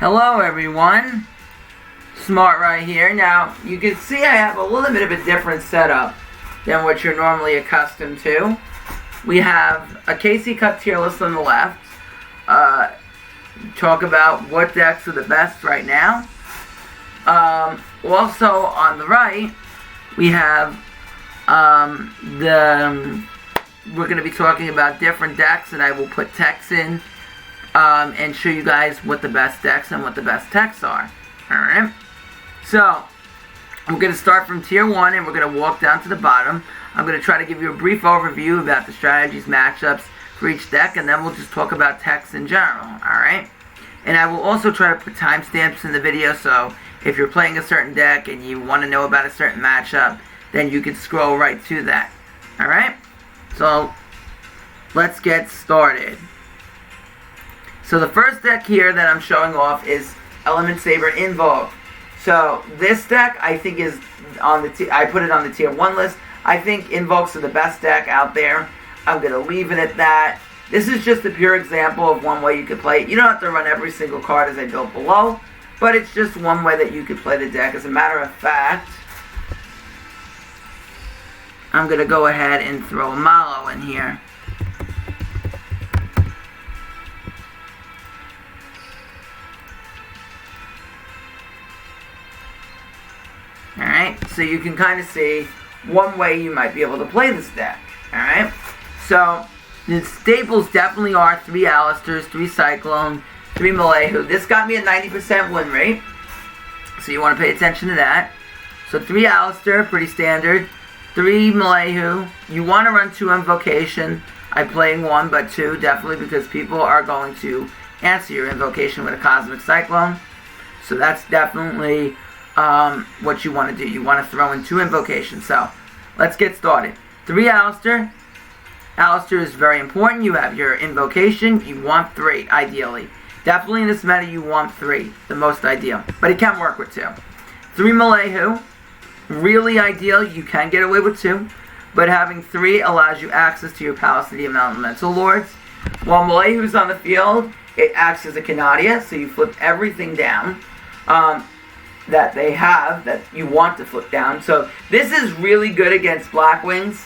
Hello everyone, Smart right here. Now you can see I have a little bit of a different setup than what you're normally accustomed to. We have a KC Cup tier list on the left. Talk about what decks are the best right now. Also on the right we have we're going to be talking about different decks, and I will put text in and show you guys what the best decks and what the best texts are. Alright? So, we're going to start from tier 1 and we're going to walk down to the bottom. I'm going to try to give you a brief overview about the strategies, matchups for each deck, and then we'll just talk about texts in general. Alright? And I will also try to put timestamps in the video, so if you're playing a certain deck and you want to know about a certain matchup, then you can scroll right to that. Alright? So, let's get started. So the first deck here that I'm showing off is Element Saber Invoke. So this deck I think is on the I put it on the tier 1 list. I think Invokes are the best deck out there. I'm going to leave it at that. This is just a pure example of one way you could play it. You don't have to run every single card as I built below, but it's just one way that you could play the deck. As a matter of fact, I'm going to go ahead and throw a Malo in here. Alright, so you can kind of see one way you might be able to play this deck. Alright, so the staples definitely are 3 Alistairs, 3 Cyclone, 3 Malehu. This got me a 90% win rate, so you want to pay attention to that. So 3 Alistair, pretty standard. 3 Malehu. You want to run 2 Invocation. I'm playing 1, but 2 definitely, because people are going to answer your Invocation with a Cosmic Cyclone. So that's definitely what you want to do. You want to throw in 2 Invocations. So let's get started. 3 Alistair. Alistair is very important. You have your Invocation. You want 3, ideally. Definitely in this meta, you want 3, the most ideal. But it can work with 2. 3 Malehu. Really ideal. You can get away with 2. But having 3 allows you access to your Palace of the Elemental Lords. While Malehu's on the field, it acts as a Canadia. So you flip everything down that they have that you want to flip down. So this is really good against Blackwings.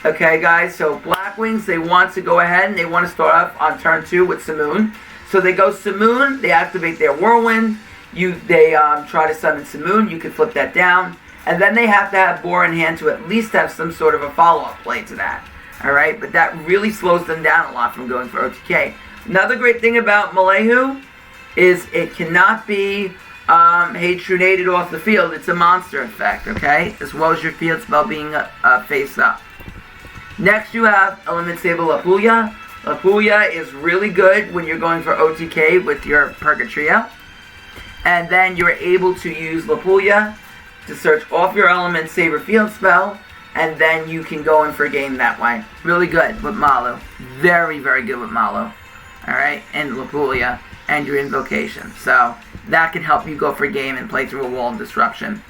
Okay, guys, so Blackwings, they want to go ahead and they want to start off on turn 2 with Simoon. So they go Simoon, they activate their Whirlwind, they try to summon Simoon, you can flip that down, and then they have to have Boar in hand to at least have some sort of a follow-up play to that. Alright, but that really slows them down a lot from going for OTK. Another great thing about Malehu is it cannot be Hatrenated off the field. It's a monster effect, okay? As well as your field spell being face up. Next you have Element Saber Lapuya. Lapuya is really good when you're going for OTK with your Purgatria. And then you're able to use Lapuya to search off your Element Saber field spell, and then you can go in for a game that way. Really good with Malo. Very, very good with Malo. Alright, and Lapuya and your Invocation. So that can help you go for a game and play through a wall of disruption.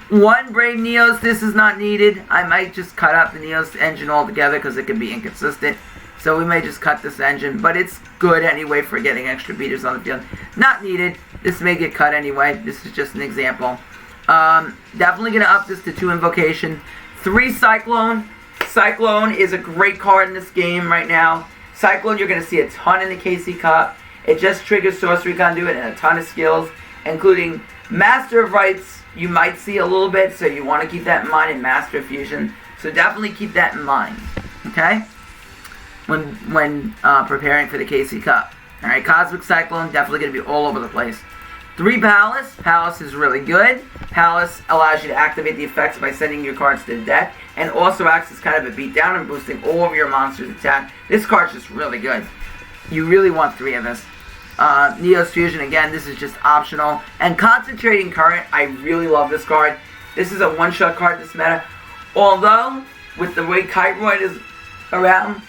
1 Brave Neos, this is not needed. I might just cut out the Neos engine altogether because it can be inconsistent. So we may just cut this engine, but it's good anyway for getting extra beaters on the field. Not needed. This may get cut anyway. This is just an example. Definitely going to up this to 2 Invocation. 3 Cyclone. Cyclone is a great card in this game right now. Cyclone, you're going to see a ton in the KC Cup. It just triggers Sorcery Conduit and a ton of skills, including Master of Rights. You might see a little bit, so you want to keep that in mind in Master Fusion. So definitely keep that in mind, okay? When preparing for the KC Cup. Alright, Cosmic Cyclone, definitely going to be all over the place. 3 Palace. Palace is really good. Palace allows you to activate the effects by sending your cards to the deck, and also acts as kind of a beatdown and boosting all of your monsters' attack. This card's just really good. You really want 3 of this. Neos Fusion, again, this is just optional. And Concentrating Current, I really love this card. This is a one-shot card this meta. Although, with the way Kiteroid is around,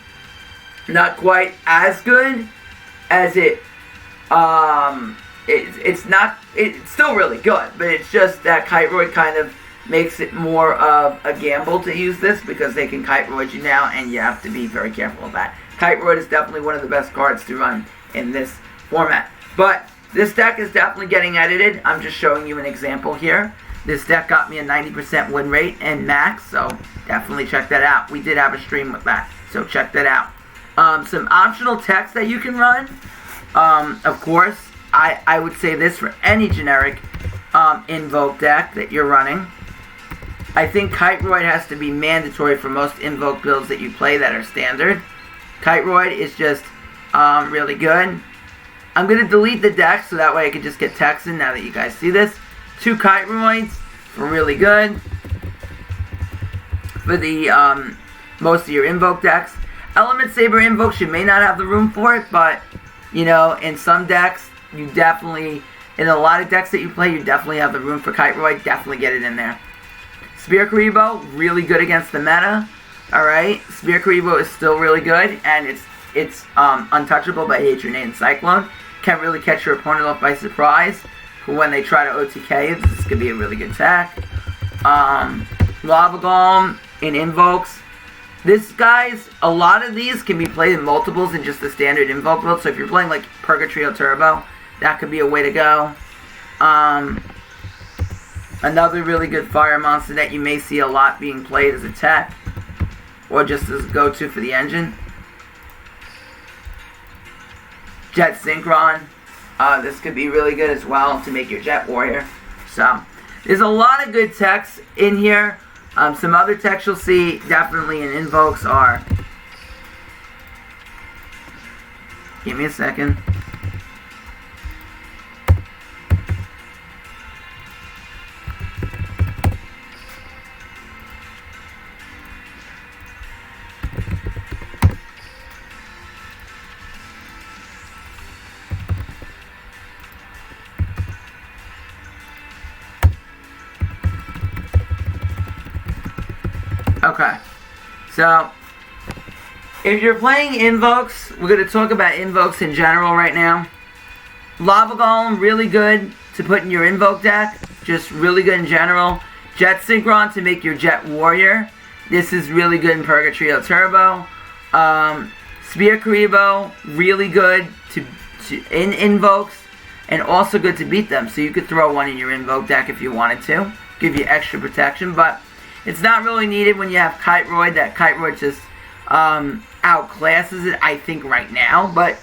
not quite as good as it's still really good, but it's just that Kiteroid kind of makes it more of a gamble to use this because they can Kiteroid you now, and you have to be very careful of that. Kiteroid is definitely one of the best cards to run in this format. But this deck is definitely getting edited. I'm just showing you an example here. This deck got me a 90% win rate and max, so definitely check that out. We did have a stream with that, so check that out. Some optional text that you can run. Of course, I would say this for any generic Invoke deck that you're running. I think Kiteroid has to be mandatory for most Invoke builds that you play that are standard. Kiteroid is just really good. I'm going to delete the deck so that way I can just get text in now that you guys see this. 2 Kiteroids are really good for the most of your Invoke decks. Element Saber Invokes, you may not have the room for it, but, you know, in some decks, you definitely, in a lot of decks that you play, you definitely have the room for Kiteroid. Definitely get it in there. Spear Karibo, really good against the meta. Alright, Spear Karibo is still really good, and it's untouchable by Hatred and Cyclone. Can't really catch your opponent off by surprise. For when they try to OTK, this could be a really good attack. Lava Golem in Invokes. This, guys, a lot of these can be played in multiples in just the standard Invoke build. So if you're playing like Purgatrio Turbo, that could be a way to go. Another really good fire monster that you may see a lot being played as a tech, or just as a go-to for the engine. Jet Synchron. This could be really good as well to make your Jet Warrior. So, there's a lot of good techs in here. Some other techs you'll see definitely in Invokes are... Give me a second. Okay, so if you're playing Invokes, we're going to talk about Invokes in general right now. Lava Golem, really good to put in your Invoke deck, just really good in general. Jet Synchron to make your Jet Warrior. This is really good in Purgatrio Turbo. Spear Karibo, really good in Invokes, and also good to beat them. So you could throw one in your Invoke deck if you wanted to, give you extra protection, but it's not really needed when you have Kiteroid. That Kiteroid just outclasses it, I think, right now. But,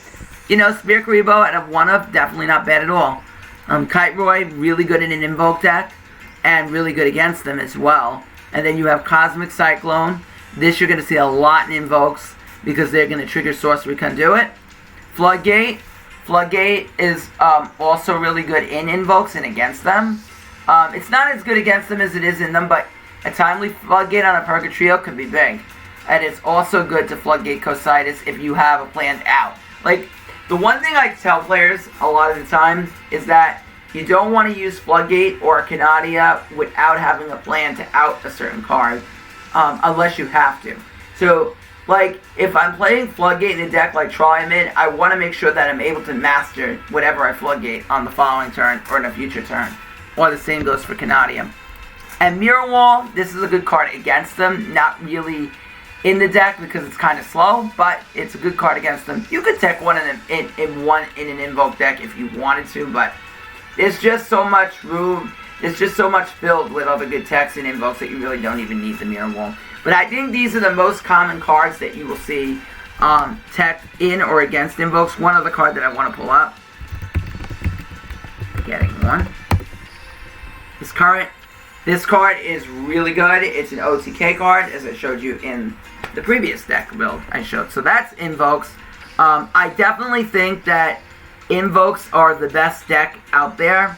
you know, Spear Karibo at a 1-up, definitely not bad at all. Kiteroid, really good in an Invoke deck, and really good against them as well. And then you have Cosmic Cyclone. This you're going to see a lot in Invokes, because they're going to trigger Sorcery Conduit. Floodgate. Floodgate is also really good in Invokes and against them. It's not as good against them as it is in them, but a timely Floodgate on a Purgatrio could be big. And it's also good to Floodgate Cositis if you have a planned out. Like, the one thing I tell players a lot of the time is that you don't want to use Floodgate or Canadia without having a plan to out a certain card, unless you have to. So, like, if I'm playing Floodgate in a deck like Triamid, I want to make sure that I'm able to master whatever I Floodgate on the following turn or in a future turn. Or the same goes for Canadia. And Mirror Wall, this is a good card against them. Not really in the deck because it's kind of slow, but it's a good card against them. You could tech one in an Invoke deck if you wanted to, but there's just so much room. There's just so much filled with other good techs and Invokes that you really don't even need the Mirror Wall. But I think these are the most common cards that you will see tech in or against Invokes. One other card that I want to pull up. Getting one. This card is really good. It's an OTK card, as I showed you in the previous deck build I showed. So that's Invokes. I definitely think that Invokes are the best deck out there.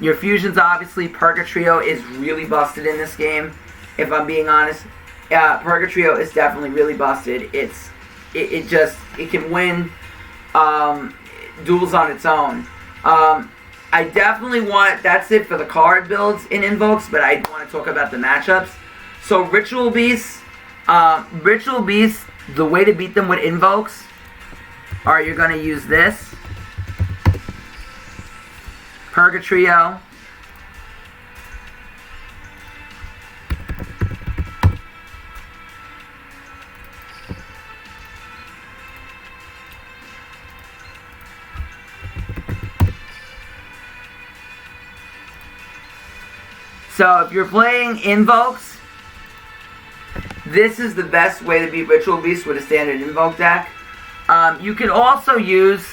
Your Fusions, obviously. Purgatrio is really busted in this game, if I'm being honest. Purgatrio is definitely really busted. It can win duels on its own. I definitely that's it for the card builds in Invokes, but I want to talk about the matchups. So Ritual Beasts, the way to beat them with Invokes are you're going to use this, Purgatrio, So if you're playing Invokes, this is the best way to beat Ritual Beast with a standard Invoke deck. You can also use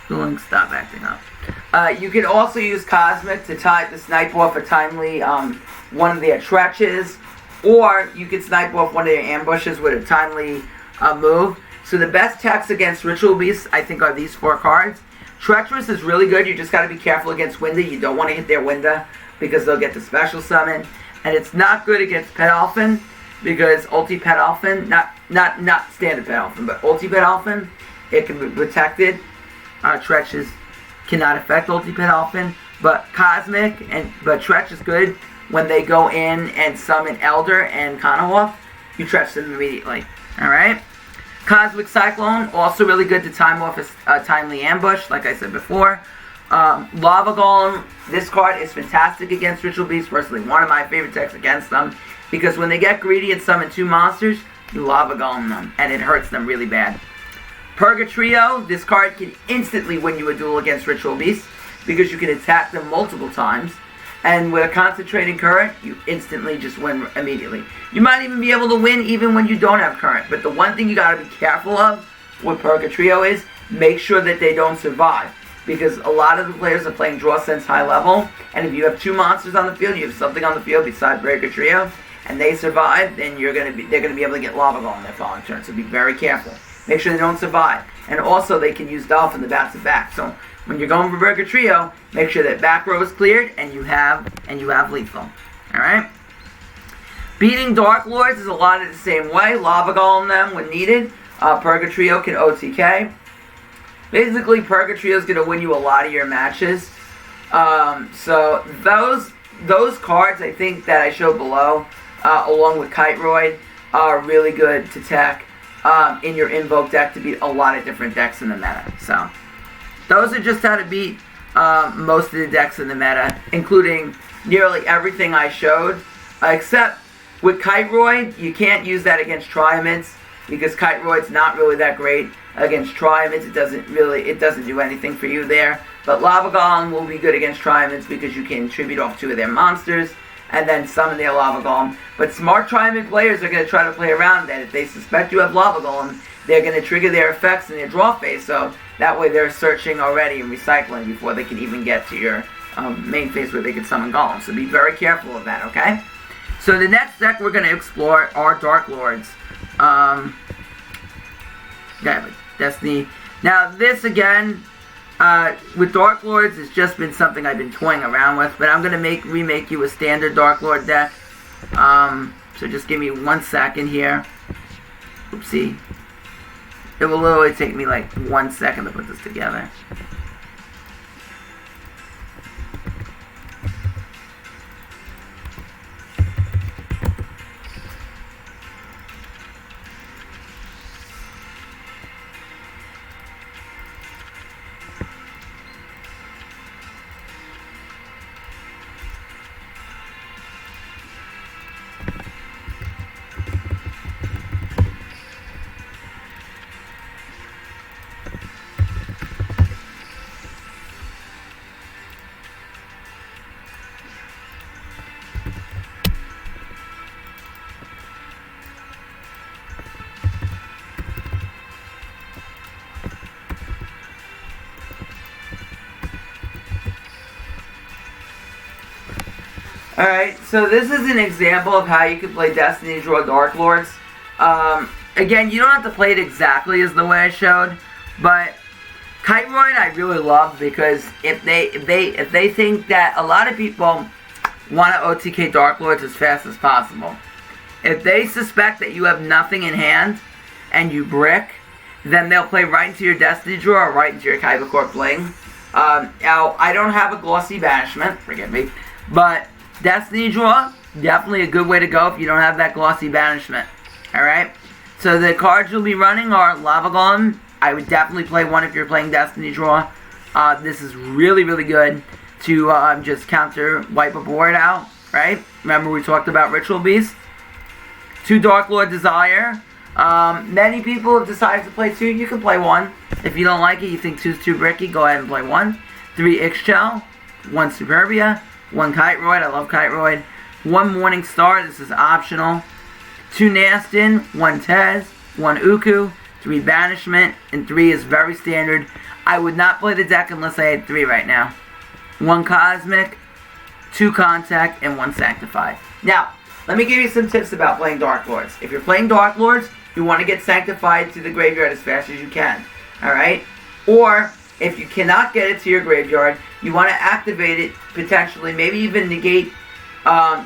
Duel Links, stop acting up. You can also use Cosmic to snipe off a timely one of their Tretches, or you can snipe off one of their ambushes with a timely move. So the best techs against Ritual Beasts, I think, are these 4 cards. Treacherous is really good. You just got to be careful against Winda. You don't want to hit their Winda because they'll get the special summon. And it's not good against Pet Elfin because Ulti Pet Elfin, not standard Pet Elfin, but Ulti Pet Elfin, it can be protected. Tretches cannot affect Ulti Pet Elfin, but Cosmic but Tretch is good when they go in and summon Elder and Konohoff. You Tretch them immediately. Alright? Cosmic Cyclone, also really good to time off a timely ambush, like I said before. Lava Golem, this card is fantastic against Ritual Beasts. Personally, one of my favorite decks against them, because when they get greedy and summon 2 monsters, you Lava Golem them, and it hurts them really bad. Purgatrio, this card can instantly win you a duel against Ritual Beasts because you can attack them multiple times. And with a Concentrating Current, you instantly just win immediately. You might even be able to win even when you don't have Current. But the one thing you got to be careful of with Purgatrio is make sure that they don't survive. Because a lot of the players are playing Draw Sense high level. And if you have 2 monsters on the field, you have something on the field besides Purgatrio, and they survive, then they're going to be able to get Lava Golem their following turn. So be very careful. Make sure they don't survive. And also, they can use Dolphin to bounce it back. So, when you're going for Purgatrio, make sure that back row is cleared and you have lethal. Alright? Beating Dark Lords is a lot of the same way. Lava Golem them when needed. Purgatrio can OTK. Basically, Purgatrio is going to win you a lot of your matches. So, those cards, I think, that I showed below, along with Kiteroid, are really good to tech in your Invoke deck to beat a lot of different decks in the meta. So, those are just how to beat most of the decks in the meta, including nearly everything I showed, except with Kiteroid, you can't use that against Triumphs, because Kiteroid's not really that great against Triumphs. It doesn't do anything for you there. But Lava Golem will be good against Triumphs because you can tribute off 2 of their monsters and then summon their Lava Golem. But smart Triumph players are going to try to play around that. If they suspect you have Lava Golem, they're going to trigger their effects in their draw phase, so that way they're searching already and recycling before they can even get to your main phase where they can summon Golems. So be very careful of that, okay? So the next deck we're going to explore are Dark Lords. Destiny. Now this again, with Dark Lords, it's just been something I've been toying around with, but I'm going to remake you a standard Dark Lord deck. So just give me 1 second here. Oopsie. It will literally take me like 1 second to put this together. Alright, so this is an example of how you can play Destiny draw Dark Lords. Again, you don't have to play it exactly as the way I showed, but Kiteroid I really love because if they think that a lot of people want to OTK Dark Lords as fast as possible. If they suspect that you have nothing in hand and you brick, then they'll play right into your Destiny draw or right into your Kybercore Fling. Now, I don't have a Glossy Banishment, forgive me, but Destiny draw, definitely a good way to go if you don't have that Glossy Banishment. Alright? So the cards you'll be running are Lava Golem. I would definitely play one if you're playing Destiny draw. This is really, really good to just counter wipe a board out. right? Remember we talked about Ritual Beast? 2 Dark Lord Desire. Many people have decided to play 2. You can play 1. If you don't like it, you think 2's too bricky, go ahead and play 1. 3 Ixchel, 1 Superbia, 1 Kiteroid, I love Kiteroid, 1 Morning Star, this is optional, 2 Nastin, 1 Tez, 1 Uku, 3 Banishment, and 3 is very standard. I would not play the deck unless I had 3 right now. 1 Cosmic, 2 Contact, and 1 Sanctified. Now, let me give you some tips about playing Dark Lords. If you're playing Dark Lords, you want to get Sanctified to the graveyard as fast as you can. Alright? Or, if you cannot get it to your graveyard, you want to activate it, potentially, maybe even negate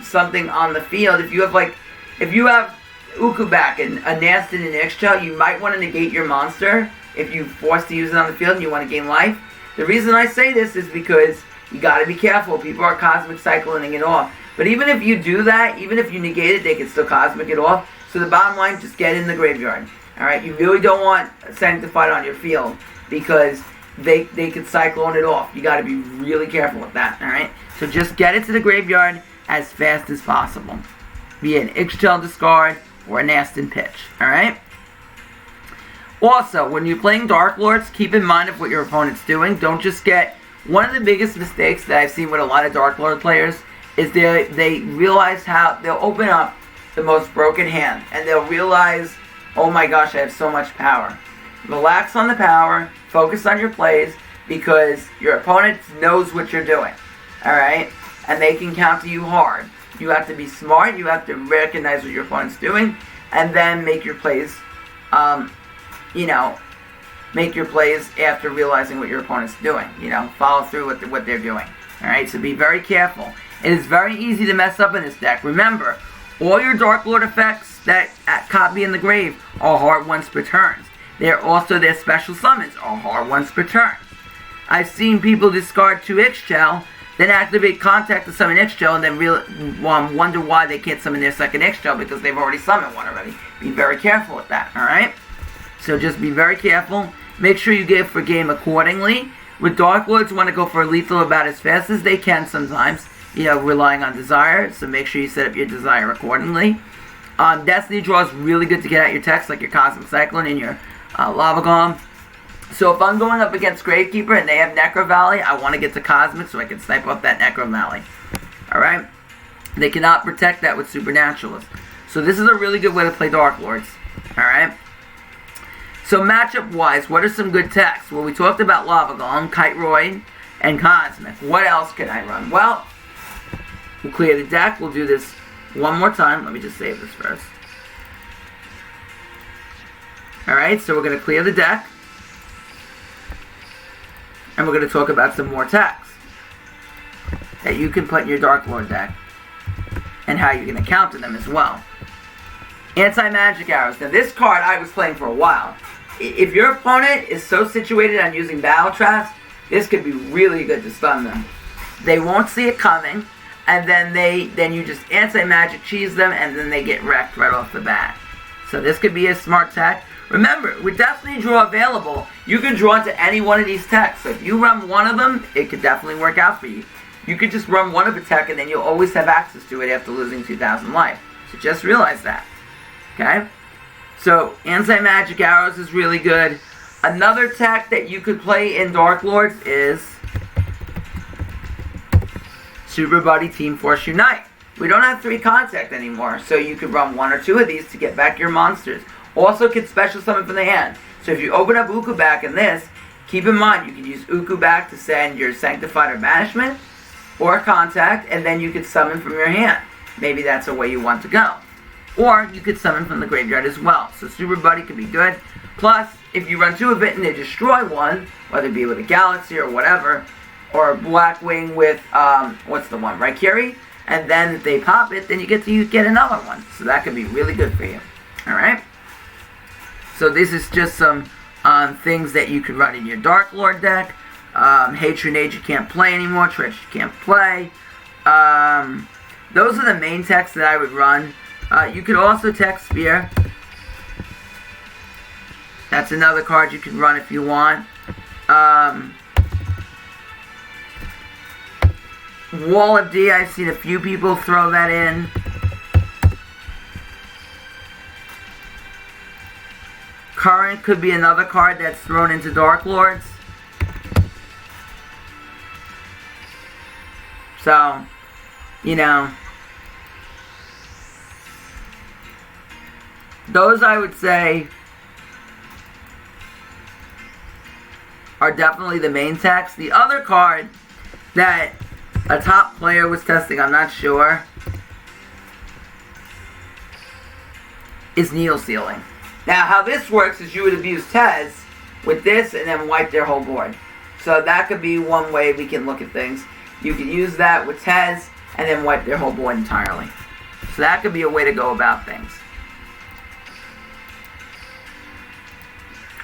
something on the field. If you have Uku back and a Nastin and Ixchel, you might want to negate your monster if you're forced to use it on the field and you want to gain life. The reason I say this is because you got to be careful. People are Cosmic Cycloning it off. But even if you do that, even if you negate it, they can still Cosmic it off. So the bottom line, just get in the graveyard. Alright, you really don't want Sanctified on your field because they could Cyclone it off. You got to be really careful with that. Alright, so just get it to the graveyard as fast as possible. Be it an Ixchel discard or a Nastin pitch. Alright? Also, when you're playing Dark Lords, keep in mind of what your opponent's doing. Don't just get... One of the biggest mistakes that I've seen with a lot of Dark Lord players is they realize how they'll open up the most broken hand and they'll realize, oh my gosh, I have so much power. Relax on the power, focus on your plays, because your opponent knows what you're doing. Alright? And they can counter you hard. You have to be smart, you have to recognize what your opponent's doing, and then make your plays, make your plays after realizing what your opponent's doing. Follow through with what they're doing. Alright, so be very careful. It is very easy to mess up in this deck. Remember, all your Dark Lord effects that copy in the grave are hard once per turn. Their special summons are hard once per turn. I've seen people discard 2 Ixchel, then activate Contact to summon Ixchel, and then wonder why they can't summon their second Ixchel because they've already summoned one already. Be very careful with that, alright? So just be very careful. Make sure you give for game accordingly. With Dark Lords, you want to go for lethal about as fast as they can sometimes, relying on Desire, so make sure you set up your Desire accordingly. Destiny Draw is really good to get out your text, like your Cosmic Cyclone and your Lava Golem. So if I'm going up against Gravekeeper and they have Necro Valley, I want to get to Cosmic so I can snipe up that Necro Valley. Alright? They cannot protect that with Supernaturalist. So this is a really good way to play Dark Lords. Alright? So matchup-wise, what are some good techs? Well, we talked about Lava Golem, Kiteroid, and Cosmic. What else can I run? Well, we'll clear the deck. We'll do this one more time. Let me just save this first. Alright, so we're going to clear the deck. And we're going to talk about some more techs that you can put in your Dark Lord deck. And how you're going to counter them as well. Anti-Magic Arrows. Now this card I was playing for a while. If your opponent is so situated on using Battle Traps, this could be really good to stun them. They won't see it coming, and then you just anti-magic cheese them, and then they get wrecked right off the bat. So this could be a smart tech. Remember, with Destiny Draw available, you can draw into any one of these techs. So if you run one of them, it could definitely work out for you. You could just run one of a tech, and then you'll always have access to it after losing 2,000 life. So just realize that. Okay? So, Anti-Magic Arrows is really good. Another tech that you could play in Dark Lords is Super Buddy Team Force Unite. We don't have 3 Contact anymore, so you could run 1 or 2 of these to get back your monsters. Also can special summon from the hand. So if you open up Uku back in this, keep in mind you can use Uku back to send your Sanctified or Banishment, or Contact, and then you could summon from your hand. Maybe that's a way you want to go. Or you could summon from the graveyard as well. So Super Buddy could be good. Plus, if you run 2 of it and they destroy one, whether it be with a Galaxy or whatever, or Blackwing with, what's the one, Raikiri, and then they pop it, then you get another one. So that could be really good for you. Alright? So this is just some things that you could run in your Dark Lord deck. Hatronade you can't play anymore. Trish you can't play. Those are the main techs that I would run. You could also tech Spear. That's another card you can run if you want. Wall of D, I've seen a few people throw that in. Current could be another card that's thrown into Dark Lords. So, you know, those I would say are definitely the main text. The other card that a top player was testing, I'm not sure, is Needle Sealing. Now, how this works is you would abuse Tez with this and then wipe their whole board. So that could be one way we can look at things. You can use that with Tez and then wipe their whole board entirely. So that could be a way to go about things.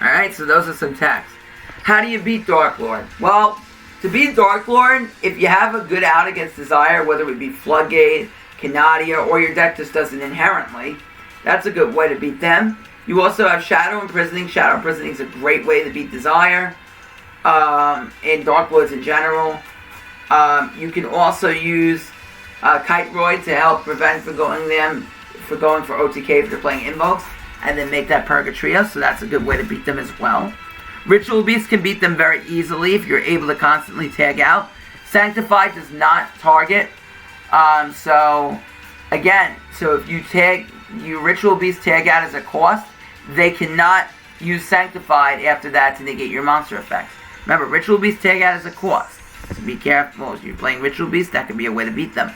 Alright, so those are some texts. How do you beat Dark Lord? Well, to beat Dark Lord, if you have a good out against Desire, whether it be Floodgate, Canadia, or your deck just does it inherently, that's a good way to beat them. You also have Shadow Imprisoning. Shadow Imprisoning is a great way to beat Desire, and Dark Lords in general. You can also use Kite Roid to help prevent for going for OTK if they're playing Invokes, and then make that Purgatrio, so that's a good way to beat them as well. Ritual Beast can beat them very easily if you're able to constantly tag out. Sanctify does not target, so again, so if you Ritual Beast tag out as a cost, they cannot use Sanctified after that to negate your monster effects. Remember, Ritual Beast tag out as a cost, so be careful. If you're playing Ritual Beast, that could be a way to beat them,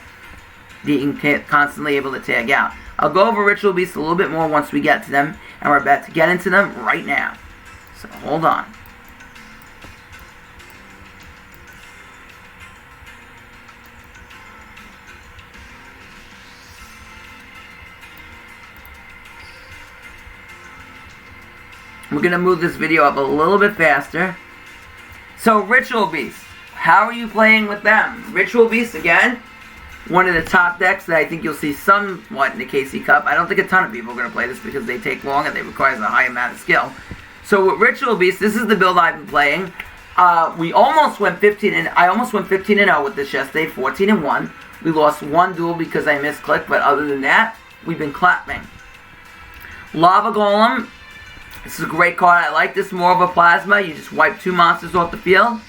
being constantly able to tag out. I'll go over Ritual Beast a little bit more once we get to them, and we're about to get into them right now. So hold on. We're going to move this video up a little bit faster. So Ritual Beast, how are you playing with them? Ritual Beast, again, one of the top decks that I think you'll see somewhat in the KC Cup. I don't think a ton of people are going to play this because they take long and they require a high amount of skill. So with Ritual Beast, this is the build I've been playing. We almost went 15 and I almost went 15-0 with this yesterday, 14-1. We lost one duel because I misclicked, but other than that, we've been clapping. Lava Golem, this is a great card. I like this more of a plasma. You just wipe 2 monsters off the field.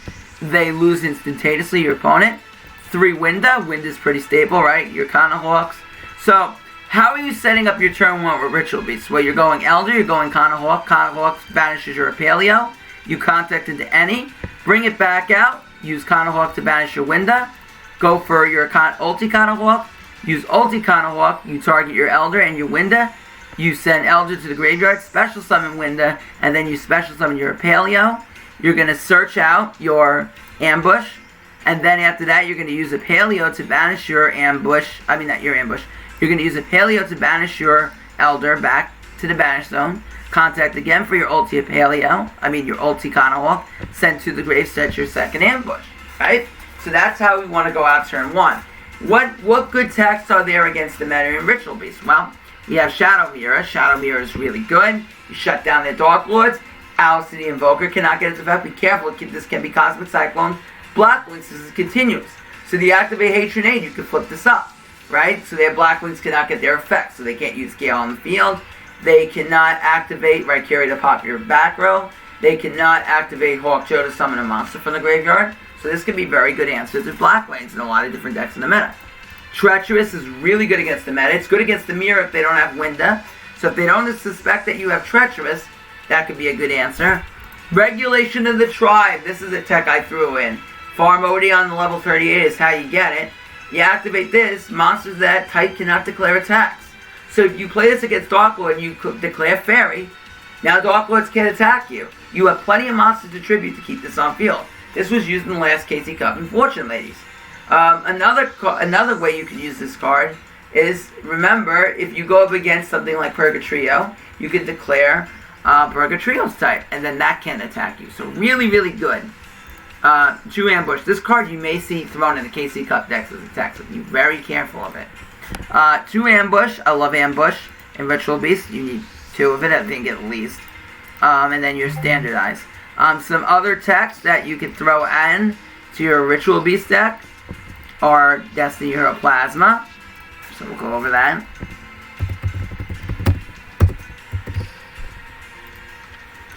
They lose instantaneously, your opponent. 3 Winda. Wind is pretty stable, right? Your Kana Hawks. So, how are you setting up your turn 1 with Ritual Beast? Well, you're going Elder, you're going Kana Hawk. Kana Hawk banishes your Apaleo. You contact into any. Bring it back out. Use Kana Hawk to banish your Winda. Go for your ulti Kana Hawk. Use ulti Kana Hawk. You target your Elder and your Winda. You send Elder to the graveyard, special summon Winda, and then you special summon your Apaleo. You're going to search out your ambush. And then after that, you're going to use a Apaleo to banish your ambush. I mean, not your ambush. You're going to use a Apaleo to banish your Elder back to the banish zone. Contact again for your ulti Apaleo. I mean, your ulti Kana Hawk. Send to the grave, set your second ambush. Right? So that's how we want to go out turn 1. What good texts are there against the meta in Ritual Beast? Well, we have Shadow Mirror. Shadow Mirror is really good. You shut down their Dark Lords. Alice the Invoker cannot get its effect. Be careful. This can be Cosmic Cyclone. Black Links is continuous. So the activate Hatred Aid, you can flip this up, right? So their Black Links cannot get their effects. So they can't use Gale on the field. They cannot activate Rhycuria to pop your back row. They cannot activate Hawk Joe to summon a monster from the graveyard. So this can be very good answers to Black Lanes in a lot of different decks in the meta. Treacherous is really good against the meta. It's good against the Mirror if they don't have Winda. So if they don't suspect that you have Treacherous, that could be a good answer. Regulation of the Tribe. This is a tech I threw in. Farm Odeon on level 38 is how you get it. You activate this, monsters that type cannot declare attacks. So if you play this against Dark Lord and you declare Fairy, now Dark Lords can't attack you. You have plenty of monsters to tribute to keep this on field. This was used in the last KC Cup in Fortune, ladies. Another way you can use this card is, remember, if you go up against something like Purgatrio, you can declare Purgatrio's type, and then that can attack you. So really, really good. 2 Ambush. This card you may see thrown in the KC Cup decks as a text, so be very careful of it. 2 Ambush. I love Ambush in Ritual Beast. You need 2 of it, I think, at least. And then your standardized. Some other text that you can throw in to your Ritual Beast deck our Destiny Hero Plasma. So we'll go over that.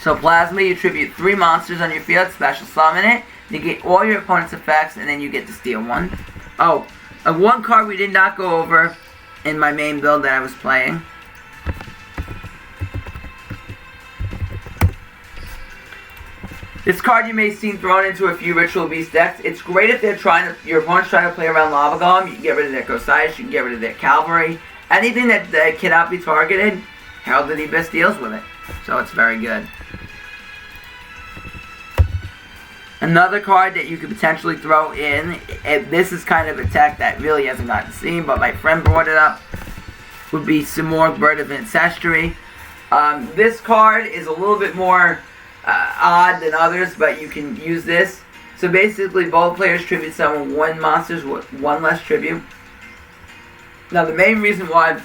So Plasma, you tribute 3 monsters on your field, special summon it, negate all your opponent's effects, and then you get to steal 1. Oh, one card we did not go over in my main build that I was playing. This card you may have seen thrown into a few Ritual Beast decks. It's great if your opponent's trying to play around Lava Golem. You can get rid of their Gosias, you can get rid of their Cavalry. Anything that cannot be targeted, Herald of the Abyss deals with it. So it's very good. Another card that you could potentially throw in, this is kind of a tech that really hasn't gotten seen, but my friend brought it up, would be Simorgh, Bird of Ancestry. This card is a little bit more odd than others, but you can use this. So basically, both players tribute summon 1 monsters with 1 less tribute. Now, the main reason why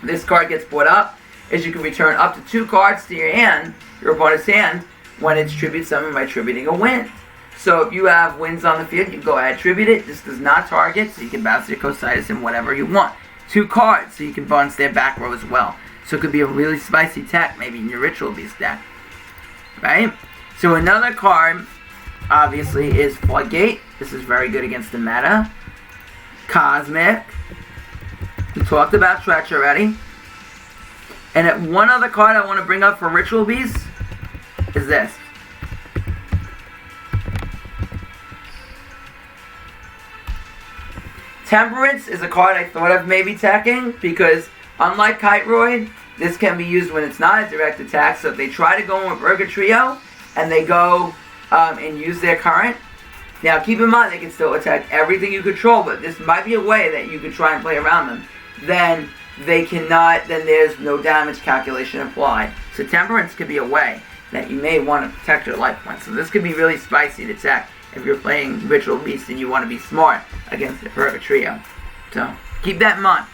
this card gets brought up is you can return up to 2 cards to your opponent's hand, when it's tribute summoned by tributing a wind. So if you have winds on the field, you can go ahead and tribute it. This does not target, so you can bounce your Gosias in whatever you want. 2 cards, so you can bounce their back row as well. So it could be a really spicy tech, maybe in your Ritual Beast deck. Right? So another card, obviously, is Floodgate. This is very good against the meta. Cosmic. We talked about Stretch already. And one other card I want to bring up for Ritual Beasts is this. Temperance is a card I thought of maybe teching, because unlike Kiteroid, this can be used when it's not a direct attack. So if they try to go in with Burger Trio and they go and use their current, now keep in mind they can still attack everything you control, but this might be a way that you could try and play around them. Then they cannot, then there's no damage calculation applied. So Temperance could be a way that you may want to protect your life points. So this could be really spicy to attack if you're playing Ritual Beast and you want to be smart against the Burger Trio. So keep that in mind.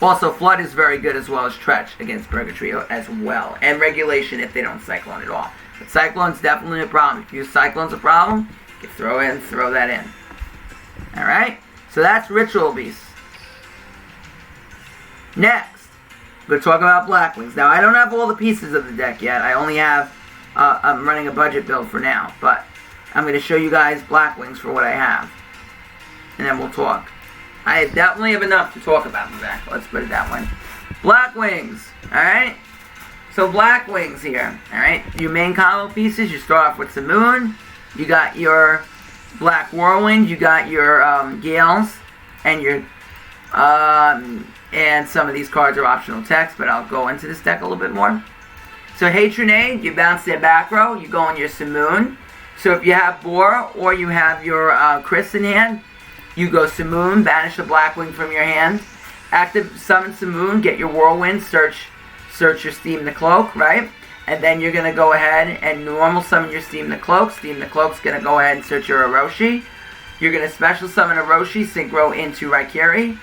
Also, Flood is very good as well as Tretch against Burger Trio as well. And Regulation if they don't Cyclone at all. But Cyclone's definitely a problem. If you Cyclone's a problem, you can throw that in. Alright? So that's Ritual Beast. Next, we're going to talk about Blackwings. Now, I don't have all the pieces of the deck yet. I only have, I'm running a budget build for now. But I'm going to show you guys Blackwings for what I have. And then we'll talk. I definitely have enough to talk about in the deck. Let's put it that way. Blackwings. Alright? So Blackwings here. Alright? Your main combo pieces, you start off with Simoon. You got your Black Whirlwind. You got your Gales. And your... and some of these cards are optional text, but I'll go into this deck a little bit more. So Hatronade, you bounce their back row, you go on your Simoon. So if you have Boar or you have your Chris in hand, you go Simoon, banish the Blackwing from your hand. Active summon Simoon, get your Whirlwind, search your Steam the Cloak, right? And then you're going to go ahead and normal summon your Steam the Cloak. Steam the Cloak's going to go ahead and search your Orochi. You're going to special summon Orochi, synchro into Raikiri.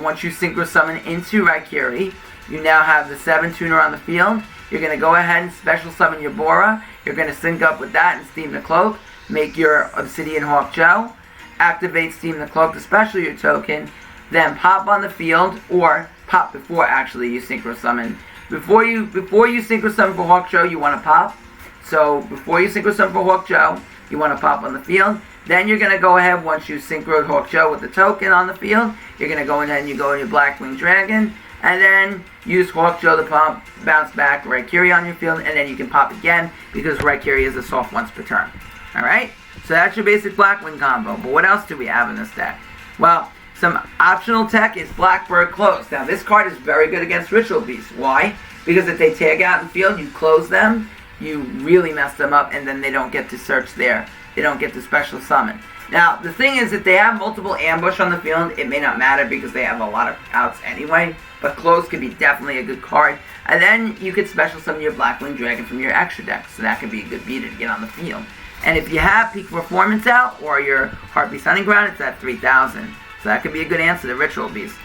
Once you synchro summon into Raikiri, you now have the 7-tuner on the field. You're going to go ahead and special summon your Bora. You're going to sync up with that and Steam the Cloak. Make your Obsidian Hawk Joe. Activate Steam the Cloak to special your token. Then pop on the field, or pop before actually you synchro summon. Before you synchro summon for Hawk Joe, you want to pop. So before you synchro summon for Hawk Joe, you want to pop on the field. Then you're going to go ahead, once you synchroed Hawk Joe with the token on the field, you're going to go in and you go in your Blackwing Dragon, and then use Hawk Joe to pump, bounce back Raikiri on your field, and then you can pop again, because Raikiri is a soft once per turn. Alright? So that's your basic Blackwing combo. But what else do we have in this deck? Well, some optional tech is Blackbird Close. Now this card is very good against Ritual Beasts. Why? Because if they tag out in the field, you close them, you really mess them up, and then they don't get to search there. They don't get to special summon. Now, the thing is, if they have multiple ambush on the field, it may not matter because they have a lot of outs anyway. But Close could be definitely a good card. And then you could special summon your Blackwing Dragon from your extra deck. So that could be a good beater to get on the field. And if you have Peak Performance out, or your Heartbeat Hunting Ground, it's at 3,000. So that could be a good answer to Ritual Beast.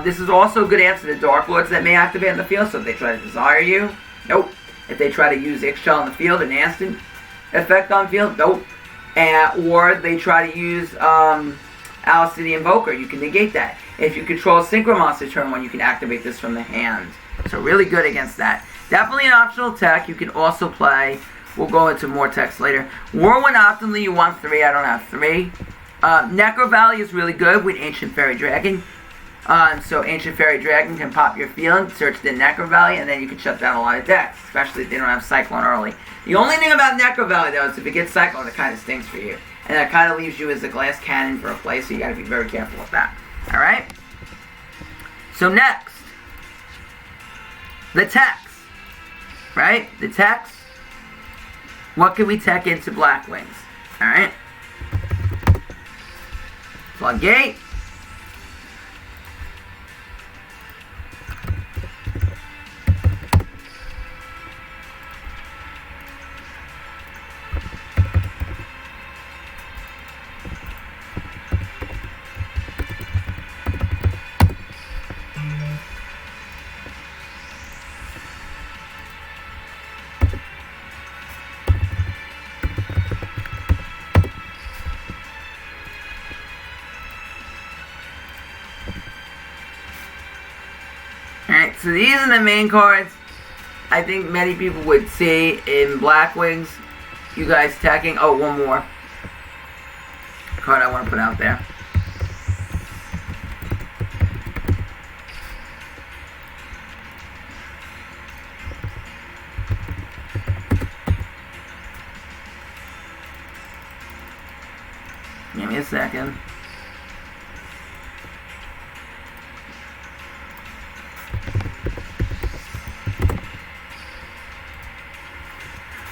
This is also a good answer to Dark Lords that may activate on the field. So if they try to Desire you, nope. If they try to use Ixchel on the field, an instant effect on field, nope. or they try to use Alistair the Invoker. You can negate that. If you control a Synchro Monster turn 1, you can activate this from the hand. So really good against that. Definitely an optional tech. You can also play, we'll go into more techs later. Whirlwind optimally, you want 3. I don't have 3. Necro Valley is really good with Ancient Fairy Dragon. So Ancient Fairy Dragon can pop your field, search the Necro Valley, and then you can shut down a lot of decks, especially if they don't have Cyclone early. The only thing about Necro Valley, though, is if it gets Cyclone, it kind of stinks for you. And that kind of leaves you as a glass cannon for a play, so you got to be very careful with that. Alright? So next, the techs. Right? The techs. What can we tech into Black Wings? Alright? Floodgate. Alright, so these are the main cards I think many people would see in Black Wings. You guys teching. Oh, one more card I want to put out there. Give me a second.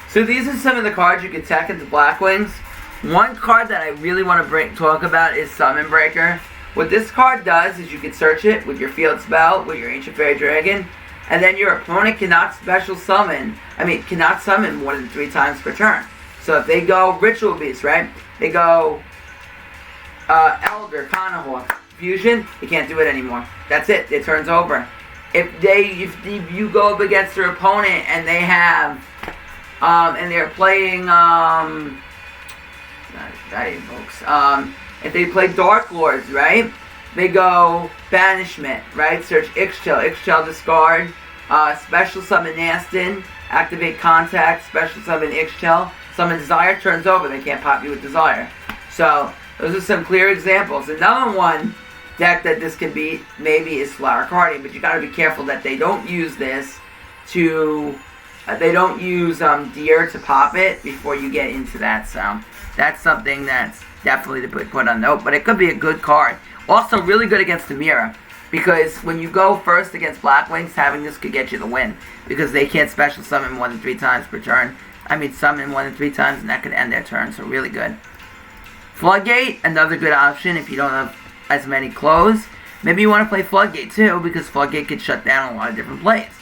So these are some of the cards you can tech into Black Wings. One card that I really want to talk about is Summon Breaker. What this card does is you can search it with your field spell, with your Ancient Fairy Dragon, and then your opponent cannot cannot summon more than 3 times per turn. So if they go Ritual Beast, right? They go Elder, Conahawk, Fusion, you can't do it anymore. That's it. It turns over. If you go up against their opponent and they have and they're playing if they play Dark Lords, right? They go Banishment, right? Search Ixchel, discard, special summon Nastin, activate Contact, special summon Ixchel, summon Desire, turns over, they can't pop you with Desire. So those are some clear examples. Another one deck that this can beat maybe is Flower Guardian, but you gotta be careful that they don't use this to they don't use Deer to pop it before you get into that. So that's something that's definitely to put on note, but it could be a good card. Also really good against the Mirror, because when you go first against Black Wings, having this could get you the win, because they can't special summon more than 3 times per turn. Summon more than 3 times, and that could end their turn, so really good. Floodgate, another good option if you don't have as many clothes. Maybe you want to play Floodgate too, because Floodgate could shut down a lot of different plays.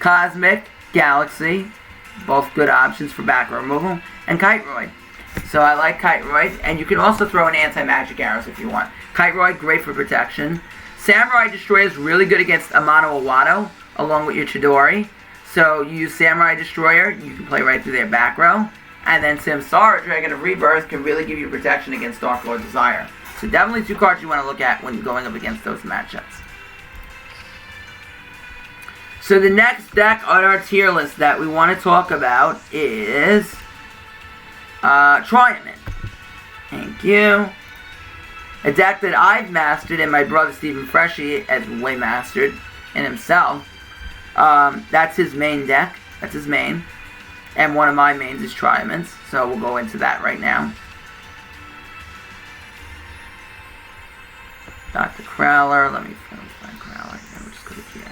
Cosmic, Galaxy, both good options for back removal, and Kiteroid. So I like Kiteroid, and you can also throw in anti-magic arrows if you want. Kiteroid, great for protection. Samurai Destroyer is really good against Amano Awato, along with your Chidori. So you use Samurai Destroyer, you can play right through their back row. And then Samsara, Dragon of Rebirth, can really give you protection against Dark Lord Desire. So definitely 2 cards you want to look at when going up against those matchups. So the next deck on our tier list that we want to talk about is Triumph. Thank you. A deck that I've mastered and my brother Stephen Freshy has way mastered in himself. That's his main deck. That's his main. And one of my mains is Triumph. So we'll go into that right now. Dr. Crowler. Let me find Crowler. We'll just go to GX.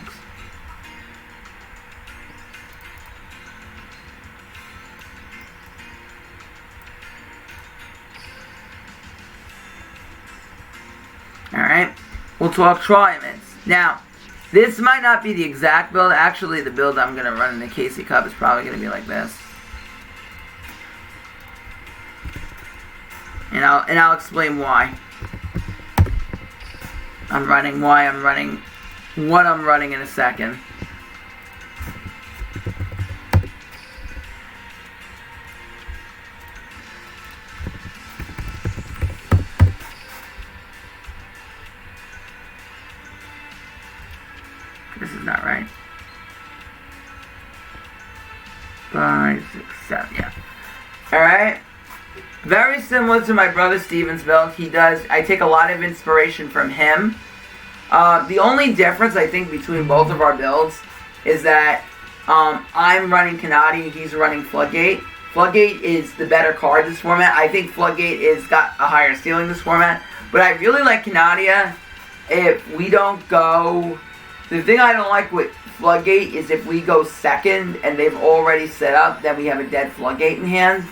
Alright, we'll talk Triumphs. Now, this might not be the exact build. Actually, the build I'm going to run in the KC Cup is probably going to be like this. And I'll explain why. What I'm running in a second. 5, 6, 7, yeah. Alright. Very similar to my brother Steven's build. I take a lot of inspiration from him. The only difference, I think, between both of our builds is that I'm running Kanadi, he's running Floodgate. Floodgate is the better card this format. I think Floodgate is got a higher ceiling this format. But I really like Canadia. If we don't go... The thing I don't like with Floodgate is if we go second and they've already set up, then we have a dead Floodgate in hand.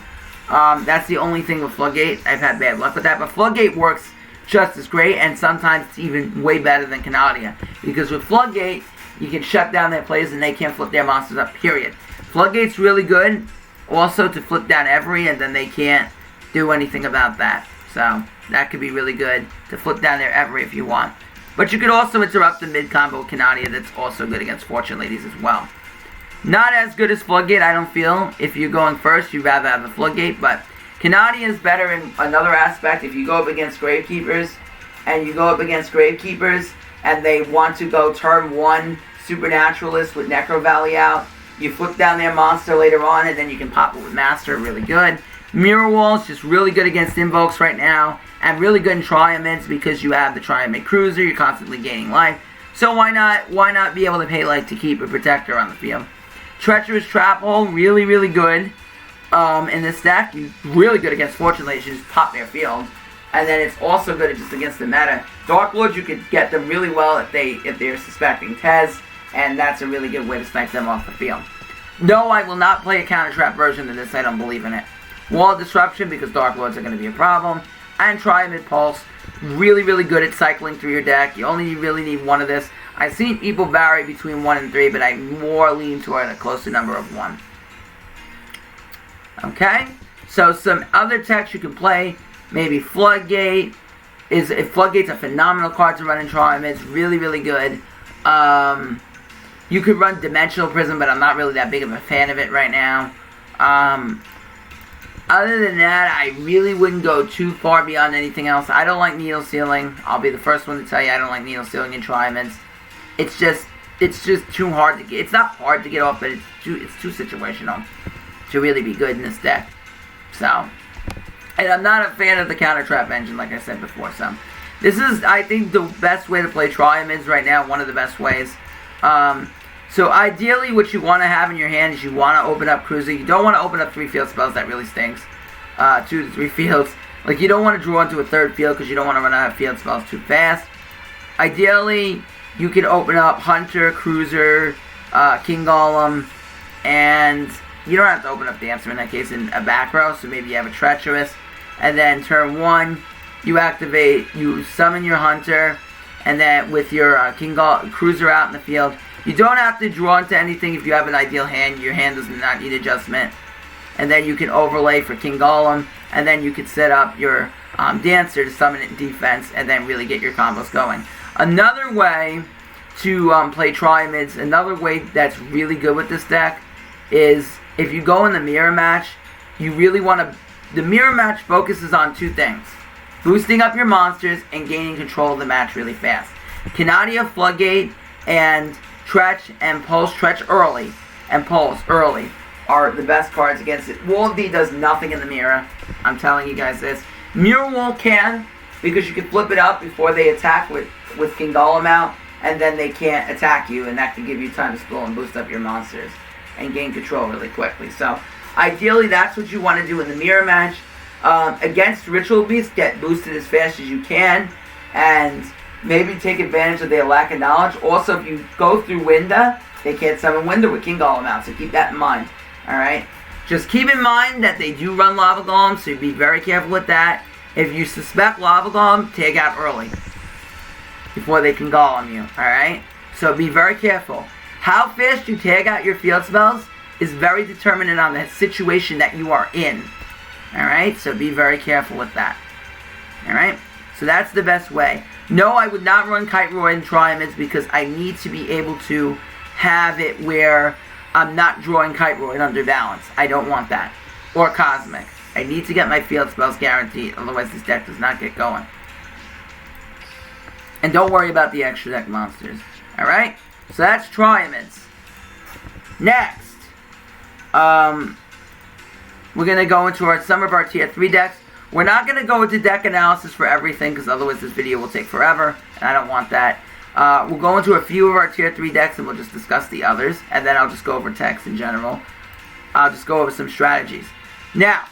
That's the only thing with Floodgate. I've had bad luck with that. But Floodgate works just as great, and sometimes it's even way better than Canadia. Because with Floodgate, you can shut down their plays and they can't flip their monsters up, period. Floodgate's really good also to flip down every, and then they can't do anything about that. So that could be really good to flip down their every if you want. But you could also interrupt the mid-combo with Canadia. That's also good against Fortune Ladies as well. Not as good as Floodgate, I don't feel. If you're going first, you'd rather have the Floodgate, but Canadia is better in another aspect. If you go up against Gravekeepers, and you go up against Gravekeepers, and they want to go turn 1 Supernaturalist with Necro Valley out, you flip down their monster later on, and then you can pop it with Master, really good. Mirror Wall's just really good against Invokes right now, and really good in Triumphs because you have the Triumph Cruiser, you're constantly gaining life. So why not be able to pay like to keep a Protector on the field? Treacherous Trap Hole, really, really good in this deck. Really good against Fortune Ladies, you just pop their field. And then it's also good just against the meta. Dark Lords, you could get them really well if they're suspecting Tez, and that's a really good way to snipe them off the field. No, I will not play a counter trap version of this. I don't believe in it. Wall Disruption, because Dark Lords are going to be a problem. And Triumphant Pulse, really, really good at cycling through your deck. You only really need one of this. I've seen people vary between 1 and 3, but I more lean toward a closer number of 1. Okay? So some other techs you can play. Maybe Floodgate. Floodgate's a phenomenal card to run in Triumph. It's really, really good. You could run Dimensional Prism, but I'm not really that big of a fan of it right now. Other than that, I really wouldn't go too far beyond anything else. I don't like Needle Sealing. I'll be the first one to tell you I don't like Needle Sealing in Triumphs. It's just too hard to get. It's not hard to get off, but it's too situational to really be good in this deck. So, and I'm not a fan of the Counter Trap engine, like I said before. So, this is, I think, the best way to play Triumphs right now. One of the best ways. So ideally what you want to have in your hand is you want to open up Cruiser. You don't want to open up 3 field spells. That really stinks. 2 to 3 fields. Like, you don't want to draw into a 3rd field because you don't want to run out of field spells too fast. Ideally, you can open up Hunter, Cruiser, King Golem, and you don't have to open up Dancer in that case in a back row. So maybe you have a Treacherous. And then turn 1, you summon your Hunter, and then with your Cruiser out in the field, you don't have to draw into anything if you have an ideal hand. Your hand does not need adjustment. And then you can overlay for King Golem, and then you can set up your Dancer to summon it in defense, and then really get your combos going. Another way to play Triumphs, another way that's really good with this deck, is if you go in the mirror match, you really want to... The mirror match focuses on 2 things. Boosting up your monsters and gaining control of the match really fast. Canadia, Floodgate, and Tretch and Pulse, Tretch early, and Pulse early, are the best cards against it. Wall D does nothing in the mirror. I'm telling you guys this. Mirror Wall can, because you can flip it up before they attack with King Golem out, and then they can't attack you, and that can give you time to spill and boost up your monsters and gain control really quickly. So, ideally, that's what you want to do in the mirror match. Against Ritual Beasts, get boosted as fast as you can, and maybe take advantage of their lack of knowledge. Also, if you go through Winda, they can't summon Winda with King Golem out, so keep that in mind. Alright? Just keep in mind that they do run Lava Golem, so be very careful with that. If you suspect Lava Golem, tag out early before they can Golem you. Alright? So be very careful. How fast you tag out your field spells is very determinant on the situation that you are in. Alright? So be very careful with that. Alright? So that's the best way. No, I would not run Kite Roar in Triumphs because I need to be able to have it where I'm not drawing Kite Roar in under balance. I don't want that. Or Cosmic. I need to get my field spells guaranteed, otherwise this deck does not get going. And don't worry about the extra deck monsters. Alright? So that's Triumphs. Next, we're going to go into some of our tier 3 decks. We're not going to go into deck analysis for everything, because otherwise this video will take forever, and I don't want that. We'll go into a few of our tier 3 decks, and we'll just discuss the others, and then I'll just go over decks in general. I'll just go over some strategies. Now,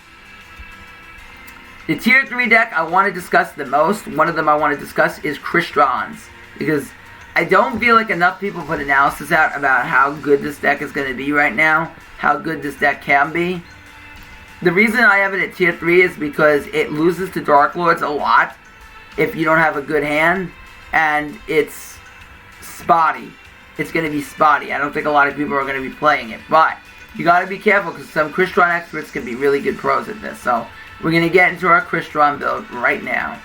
the tier 3 deck I want to discuss the most, one of them I want to discuss is Crystron's, because I don't feel like enough people put analysis out about how good this deck is going to be right now, how good this deck can be. The reason I have it at tier 3 is because it loses to Dark Lords a lot if you don't have a good hand, and it's spotty. It's going to be spotty. I don't think a lot of people are going to be playing it, but you got to be careful because some Crystron experts can be really good pros at this. So we're going to get into our Crystron build right now.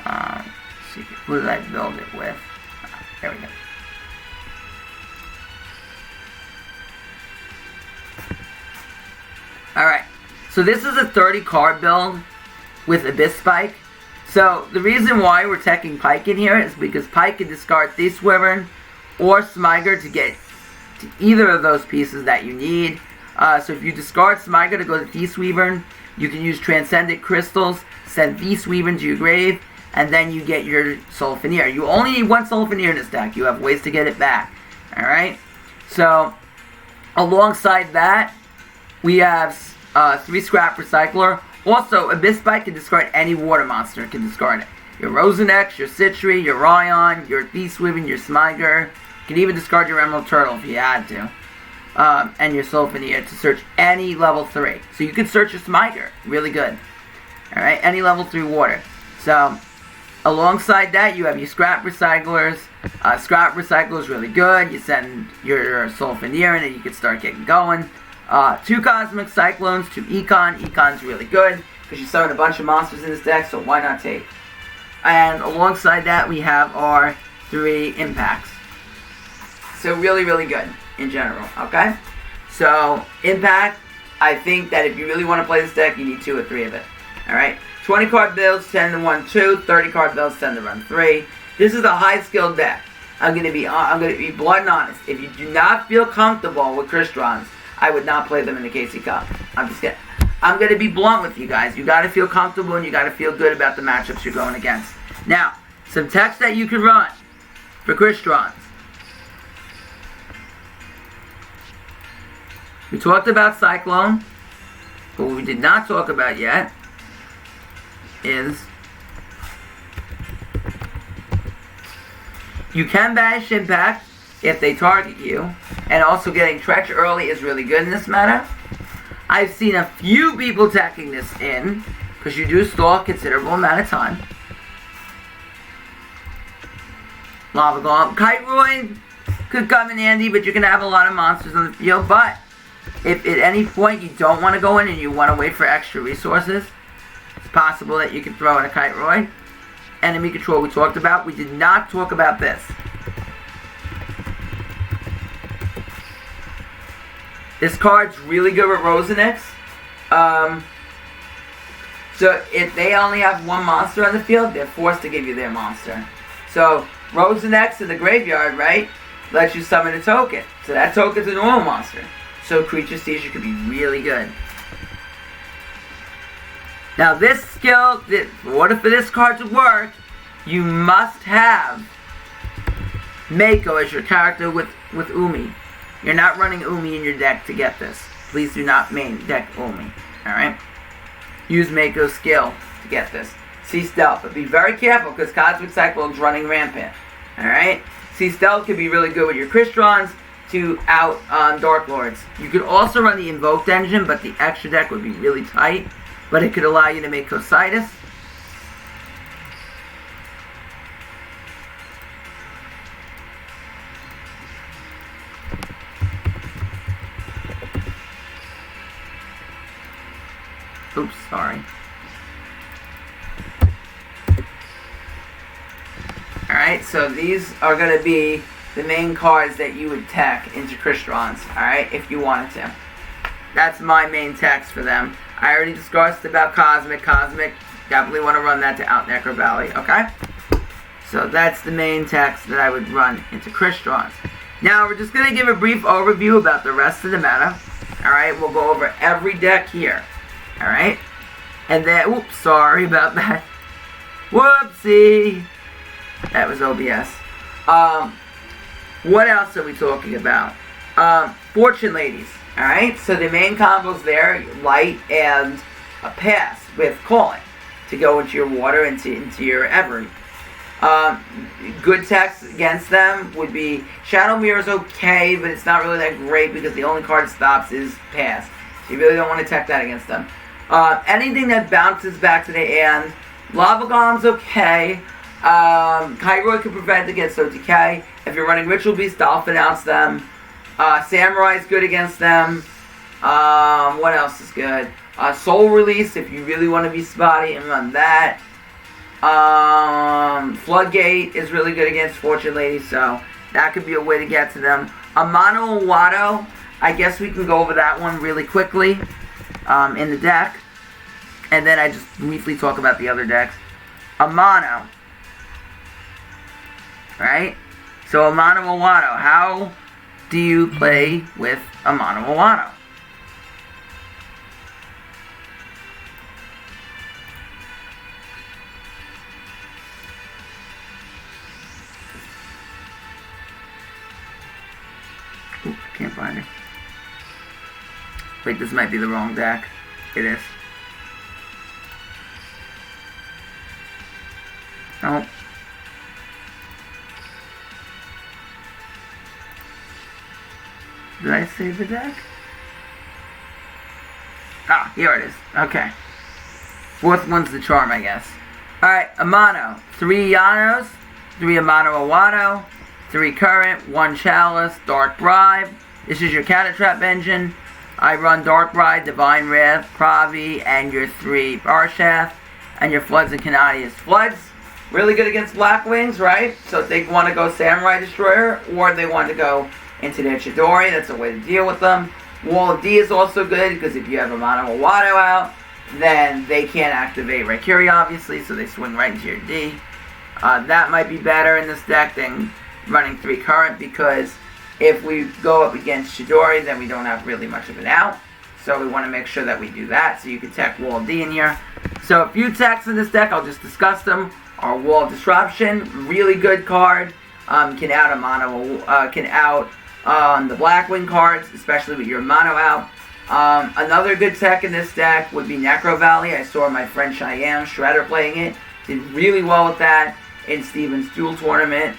Let's see, who did I build it with? There we go. Alright, so this is a 30 card build with Abyss Spike. So the reason why we're taking Pike in here is because Pike can discard Thief Wyvern or Smyger to get to either of those pieces that you need. So if you discard Smyger to go to Thief Wyvern, you can use Transcendent Crystals, send Thief Wyvern to your grave, and then you get your Soul Veneer. You only need one Soul Veneer in this deck. You have ways to get it back. Alright? So, alongside that, we have 3 Scrap Recycler. Also, Abyss Spike can discard any water monster. It can discard it. Your Rosenex, your Citri, your Ryan, your Thief Wyvern, your Smyger. You can even discard your Emerald Turtle if you had to. And your Soul Veneer to search any level 3. So you can search your Smyger. Really good. Alright, any level 3 water. So, alongside that, you have your Scrap Recyclers. Scrap Recycler is really good. You send your Soul Veneer in and you can start getting going. 2 Cosmic Cyclones, 2 Econ. Econ's really good because you summon a bunch of monsters in this deck, so why not take? And alongside that, we have our 3 Impacts. So really, really good in general, okay? So, Impact, I think that if you really want to play this deck, you need 2 or 3 of it. Alright? 20 card builds tend to run 2, 30 card builds tend to run 3. This is a high skill deck. I'm gonna be blunt and honest. If you do not feel comfortable with Crystron's, I would not play them in the KC Cup. I'm just kidding. I'm gonna be blunt with you guys. You gotta feel comfortable and you gotta feel good about the matchups you're going against. Now, some techs that you can run for Crystron's. We talked about Cyclone, but what we did not talk about yet is you can banish Impact if they target you, and also getting Tretch early is really good in this meta. I've seen a few people tacking this in, because you do stall a considerable amount of time. Lava Golem. Kite Ruin could come in handy, but you're going to have a lot of monsters on the field, but if at any point you don't want to go in and you want to wait for extra resources, it's possible that you can throw in a Kite Roy. Enemy control we talked about. We did not talk about this. This card's really good with Rosenex. So if they only have one monster on the field, they're forced to give you their monster. So Rosenex in the graveyard, right, lets you summon a token. So that token's a normal monster. So Creature Seizure could be really good. Now this skill, in order for this card to work, you must have Mako as your character with Umi. You're not running Umi in your deck to get this. Please do not main deck Umi. Alright? Use Mako's skill to get this. See Stealth, but be very careful because Cosmic Cyclone's running rampant. Alright? See Stealth can be really good with your Crystron's to out Dark Lords. You could also run the Invoked engine, but the extra deck would be really tight. But it could allow you to make Cositis. Oops, sorry. Alright, so these are going to be the main cards that you would tech into Crystron's, alright, if you wanted to. That's my main text for them. I already discussed about Cosmic. Cosmic, definitely want to run that to out Necro Valley, okay? So that's the main text that I would run into Crystron's. Now, we're just going to give a brief overview about the rest of the meta. Alright, we'll go over every deck here. Alright? And then, oops, sorry about that. Whoopsie! That was OBS. What else are we talking about? Fortune Ladies. Alright, so the main combos there, light and a pass with calling to go into your water, into your Every. Good text against them would be Shadow Mirror's okay, but it's not really that great because the only card it stops is pass. So you really don't want to tech that against them. Anything that bounces back to the hand. Lava Golem's okay. Kairoy can prevent against OTK. If you're running Ritual Beast, I'll announce them. Samurai's good against them. What else is good? Soul Release, if you really want to be spotty and run that. Floodgate is really good against Fortune Ladies, so that could be a way to get to them. Amano Wado, I guess we can go over that one really quickly in the deck. And then I just briefly talk about the other decks. Amano. Right? So Amano Wado, how do you play with Amano Wado? Oop, can't find it. Wait, this might be the wrong deck. It is. No. Did I save the deck? Ah, here it is. Okay. Fourth one's the charm, I guess. Alright, Amano. 3 Yanos, 3 Amano Awado, 3 Current, 1 Chalice, Dark Bribe. This is your Counter Trap engine. I run Dark Bribe, Divine Wrath, Pravi, and your 3 Barshath, and your Floods and Canadians. Floods, really good against Black Wings, right? So if they want to go Samurai Destroyer, or they want to go into their Chidori, that's a way to deal with them. Wall of D is also good, because if you have Amano Awado out, then they can't activate Raikiri, obviously, so they swing right into your D. That might be better in this deck than running 3 Current, because if we go up against Chidori, then we don't have really much of an out. So we want to make sure that we do that, so you can tech Wall of D in here. So a few techs in this deck, I'll just discuss them. Our Wall of Disruption, really good card. Can out Amano, can out the Blackwing cards, especially with your Mono out. Another good tech in this deck would be Necro Valley. I saw my friend Cheyenne Shredder playing it. Did really well with that in Steven's Duel Tournament.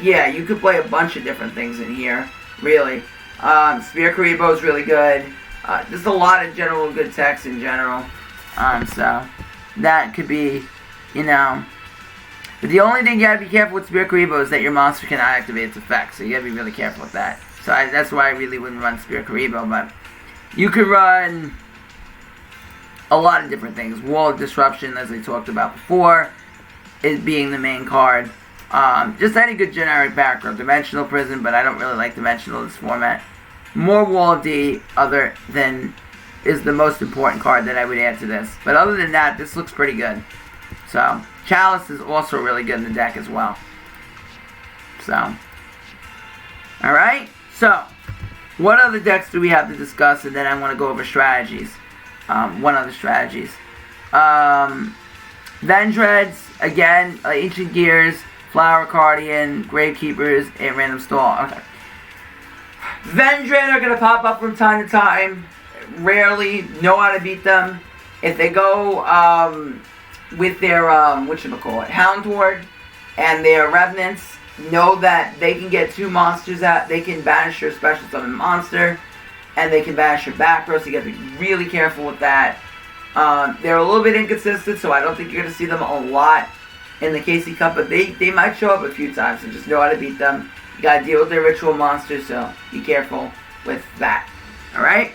Yeah, you could play a bunch of different things in here, really. Spear Karibo is really good. Just a lot of general good techs in general. So that could be, you know. But the only thing you gotta be careful with Spear Karibo is that your monster cannot activate its effects, so you gotta be really careful with that. So that's why I really wouldn't run Spear Karibo, but you could run a lot of different things. Wall of Disruption, as I talked about before, is being the main card. Just any good generic background. Dimensional Prison, but I don't really like Dimensional in this format. More Wall of D, other than is the most important card that I would add to this. But other than that, this looks pretty good. So Chalice is also really good in the deck as well. So, alright. So, what other decks do we have to discuss? And then I want to go over strategies. One other strategies. Vendreads, again, Ancient Gears, Flower Guardian, Gravekeepers, and Random Stall. Okay. Vendread are going to pop up from time to time. Rarely know how to beat them. If they go with their, whatchamacallit, Houndward and their Revenants, know that they can get 2 monsters out. They can banish your special summon monster, and they can banish your back row, so you got to be really careful with that. They're a little bit inconsistent, so I don't think you're going to see them a lot in the KC Cup, but they might show up a few times, so just know how to beat them. You got to deal with their ritual monsters, so be careful with that. Alright?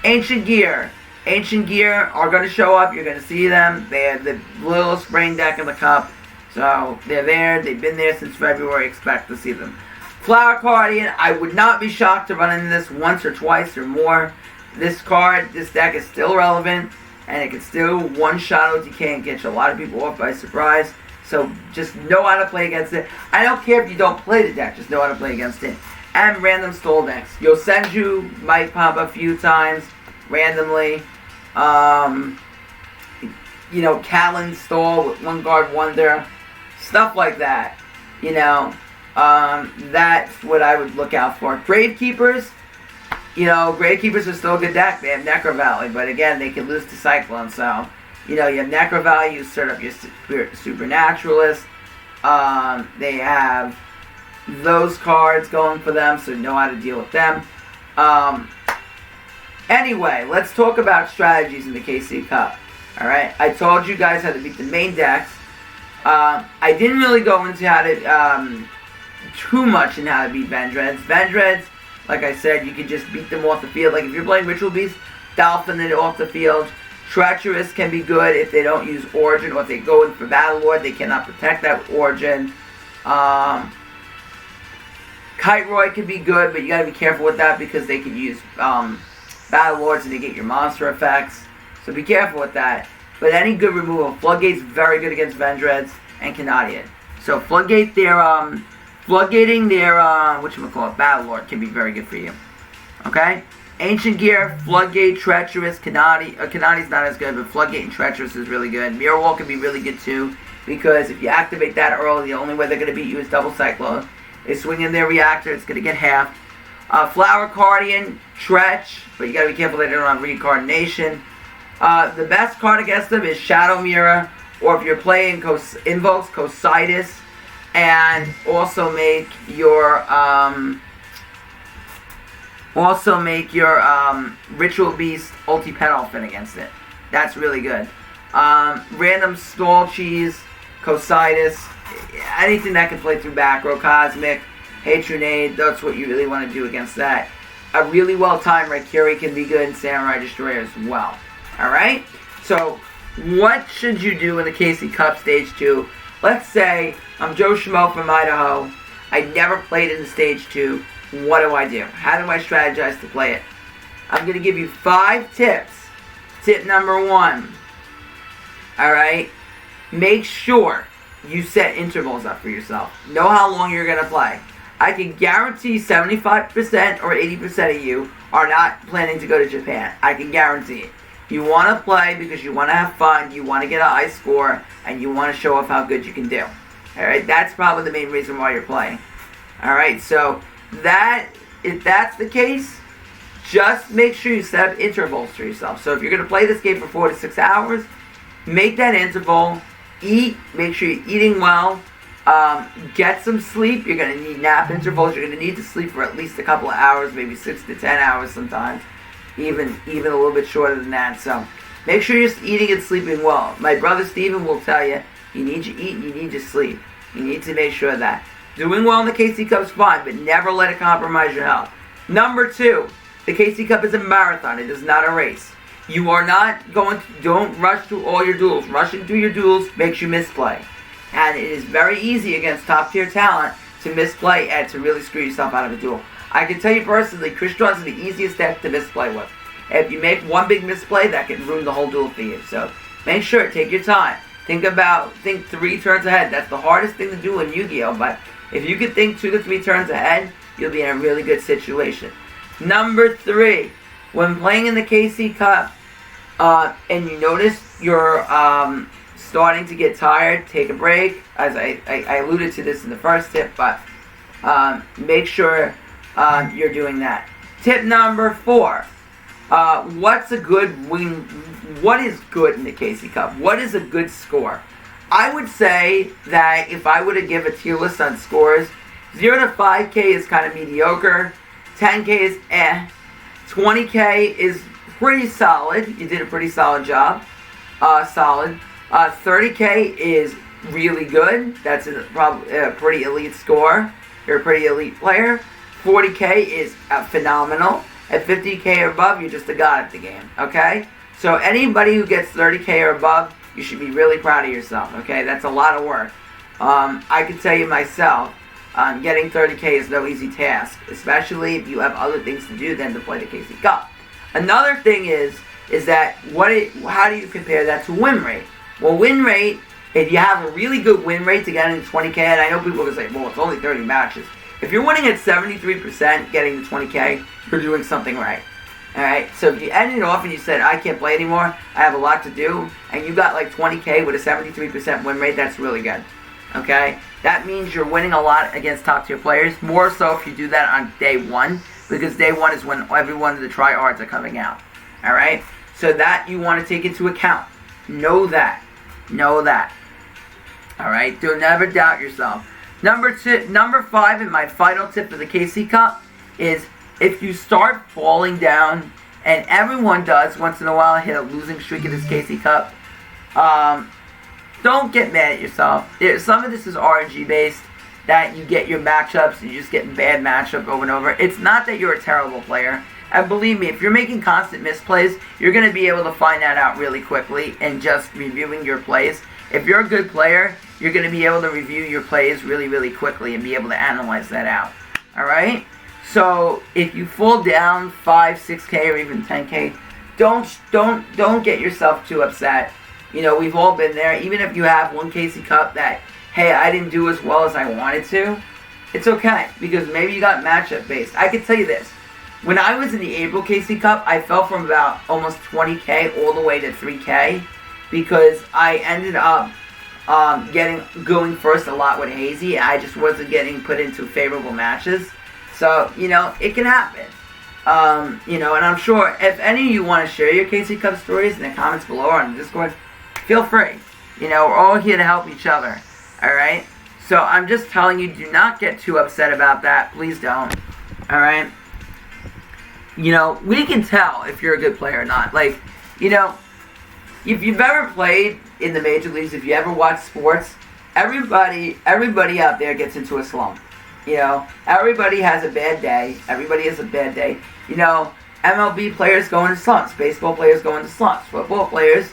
Ancient Gear. Ancient Gear are going to show up. You're going to see them. They have the littlest brain deck in the cup. So, they're there. They've been there since February. Expect to see them. Flower Guardian. I would not be shocked to run into this once or twice or more. This deck is still relevant. And it can still one-shot OTK and get a lot of people off by surprise. So, just know how to play against it. I don't care if you don't play the deck. Just know how to play against it. and random stall decks. Yosenju might pop a few times randomly. You know, Callan stall with one guard wonder, stuff like that. You know, that's what I would look out for. Gravekeepers, you know, Gravekeepers are still a good deck. They have Necro Valley, but again, they can lose to Cyclone. So, you know, you have Necro Valley, you start up your Supernaturalist. They have those cards going for them, so you know how to deal with them. Anyway, let's talk about strategies in the KC Cup. Alright, I told you guys how to beat the main decks. I didn't really go into how to, too much in how to beat Vendreads. Vendreads, like I said, you can just beat them off the field. Like if you're playing Ritual Beast, Dolphin it off the field. Treacherous can be good if they don't use Origin, or if they go in for Battle Lord, they cannot protect that with Origin. Kite Roy can be good, but you gotta be careful with that because they can use Battle Lords and they get your monster effects. So be careful with that. But any good removal. Floodgate's very good against Vendreads and Canadian. So Floodgate, floodgating their whatchamacallit, Battle Lord can be very good for you. Okay? Ancient Gear, Floodgate, Treacherous, Canadi's not as good, but Floodgate and Treacherous is really good. Mirror Wall can be really good too, because if you activate that early, the only way they're going to beat you is double Cyclone. They swing in their reactor, it's going to get halved. Flower Guardian, Tretch, but you got to be careful they don't have Reincarnation. The best card against them is Shadow Mirror, or if you're playing Invokes, Cositis, and also make your Ritual Beast Ulti Penultimate against it. That's really good. Random Stall Cheese, Cositis, anything that can play through Backrow, Cosmic, Hatronade, that's what you really want to do against that. A really well-timed Raikiri can be good in Samurai Destroyer as well. Alright? So, what should you do in the KC Cup Stage 2? Let's say I'm Joe Schmo from Idaho. I never played in the Stage 2. What do I do? How do I strategize to play it? I'm going to give you 5 tips. Tip number 1. Alright? Make sure you set intervals up for yourself. Know how long you're going to play. I can guarantee 75% or 80% of you are not planning to go to Japan. I can guarantee it. You want to play because you want to have fun, you want to get a high score, and you want to show off how good you can do. Alright, that's probably the main reason why you're playing. Alright, so if that's the case, just make sure you set up intervals for yourself. So if you're going to play this game for 4 to 6 hours, make that interval, eat, make sure you're eating well, get some sleep. You're going to need nap intervals, you're going to need to sleep for at least a couple of hours, maybe 6 to 10 hours sometimes. Even a little bit shorter than that. So make sure you're eating and sleeping well. My brother Steven will tell you, you need to eat, you need to sleep. You need to make sure of that. Doing well in the KC Cup is fine, but never let it compromise your health. Number 2, the KC Cup is a marathon. It is not a race. You are not don't rush through all your duels. Rushing through your duels makes you misplay. And it is very easy against top tier talent to misplay and to really screw yourself out of a duel. I can tell you personally, Crystron is the easiest deck to misplay with. If you make one big misplay, that can ruin the whole duel for you. So make sure, take your time. Think 3 turns ahead. That's the hardest thing to do in Yu-Gi-Oh! But if you can think 2 to 3 turns ahead, you'll be in a really good situation. Number 3, when playing in the KC Cup, and you notice you're starting to get tired, take a break. As I alluded to this in the first tip, but make sure you're doing that. Tip number 4. What's a good win? What is good in the KC Cup? What is a good score? I would say that if I were to give a tier list on scores, 0 to 5K is kind of mediocre, 10K is 20K is pretty solid. You did a pretty solid job. 30K is really good. That's probably a pretty elite score. You're a pretty elite player. 40K is phenomenal. At 50K or above, you're just a god at the game, okay? So anybody who gets 30K or above, you should be really proud of yourself, okay? That's a lot of work. I can tell you myself, getting 30K is no easy task, especially if you have other things to do than to play the KC Cup. Another thing is that how do you compare that to win rate? Well, win rate, if you have a really good win rate to get into 20K, and I know people are going to say, well, it's only 30 matches. If you're winning at 73%, getting the 20K, you're doing something right. Alright, so if you ended it off and you said, I can't play anymore, I have a lot to do, and you got like 20K with a 73% win rate, that's really good. Okay? That means you're winning a lot against top tier players, more so if you do that on day one, because day one is when every one of the tryhards are coming out. Alright? So that you want to take into account. Know that. Know that. Alright? Do never doubt yourself. Number 5, and my final tip for the KC Cup is, if you start falling down, and everyone does once in a while hit a losing streak in this KC Cup, don't get mad at yourself. Some of this is RNG based, that you get your matchups and you just get bad matchup over and over. It's not that you're a terrible player. And believe me, if you're making constant misplays, you're going to be able to find that out really quickly and just reviewing your plays. If you're a good player, you're going to be able to review your plays really, really quickly and be able to analyze that out. Alright? So, if you fall down 5, 6K, or even 10K, don't get yourself too upset. You know, we've all been there. Even if you have one KC Cup that, hey, I didn't do as well as I wanted to, it's okay, because maybe you got matchup based. I can tell you this. When I was in the April KC Cup, I fell from about almost 20K all the way to 3K, because I ended up going first a lot with Hazy. I just wasn't getting put into favorable matches. So, you know, it can happen. You know, and I'm sure if any of you want to share your KC Cup stories in the comments below or on the Discord, feel free. You know, we're all here to help each other. Alright? So, I'm just telling you, do not get too upset about that. Please don't. Alright? You know, we can tell if you're a good player or not. Like, you know, if you've ever played in the major leagues, if you ever watch sports, everybody out there gets into a slump. You know, everybody has a bad day. Everybody has a bad day. You know, MLB players go into slumps. Baseball players go into slumps. Football players,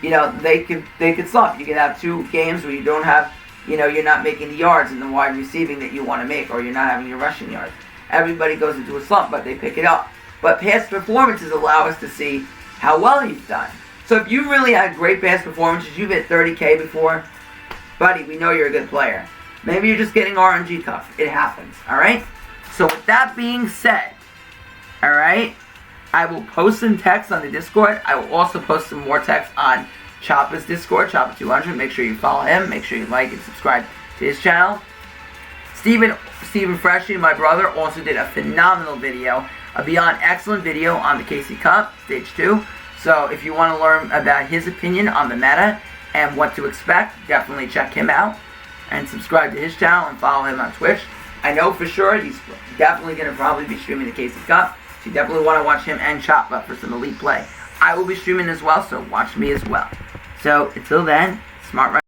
you know, they could slump. You can have 2 games where you don't have, you know, you're not making the yards in the wide receiving that you want to make, or you're not having your rushing yards. Everybody goes into a slump, but they pick it up. But past performances allow us to see how well you've done. So if you really had great past performances, you've hit 30K before, buddy, we know you're a good player. Maybe you're just getting RNG cuffs. It happens, alright? So with that being said, alright, I will post some text on the Discord. I will also post some more text on Chopper's Discord, Chopper200. Make sure you follow him. Make sure you like and subscribe to his channel. Stephen Freshie, my brother, also did a phenomenal video, a beyond excellent video on the KC Cup, Stage 2. So if you want to learn about his opinion on the meta and what to expect, definitely check him out. And subscribe to his channel and follow him on Twitch. I know for sure he's definitely going to probably be streaming the KC Cup. So you definitely want to watch him and Choppa for some elite play. I will be streaming as well, so watch me as well. So until then, smart.